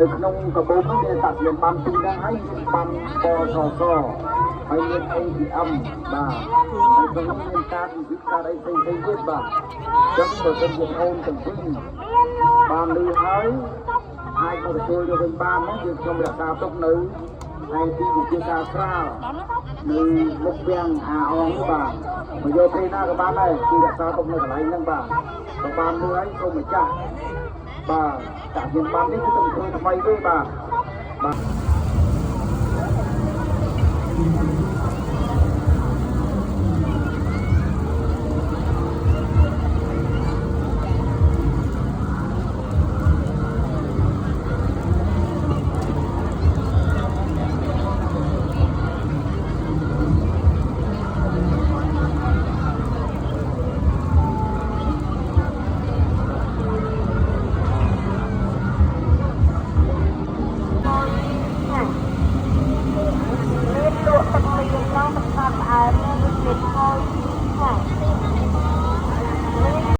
ក្នុងកាបូបនោះមានតាក់មានបានពីរដែរហើយមានបានពណ៌សសហើយមាន ATM បាទហើយក្នុងនោះមានការវិវិការអីផ្សេងៗទៀតបាទចឹងបើសិនជាអូនទាំងពីរបានលឺហើយអាចមកទទួលយកវិញបានណាយើងខ្ញុំរក្សាទុកនៅឯទីវិទ្យាសាស្ត្រស្រាលនៅមុខវាំងអាអងបាទមកយកពេលណាក៏បានដែរគឺរក្សាទុកនៅកន្លែងហ្នឹងបាទបើបានលឺហើយសូមម្ចាស់បាទតាក់មានបាននេះគឺต้องធ្វើថ្មីទេបាទបាទមានលក់ទឹកមានឡងទឹកស្អាតស្អាតមានលក់ហូយ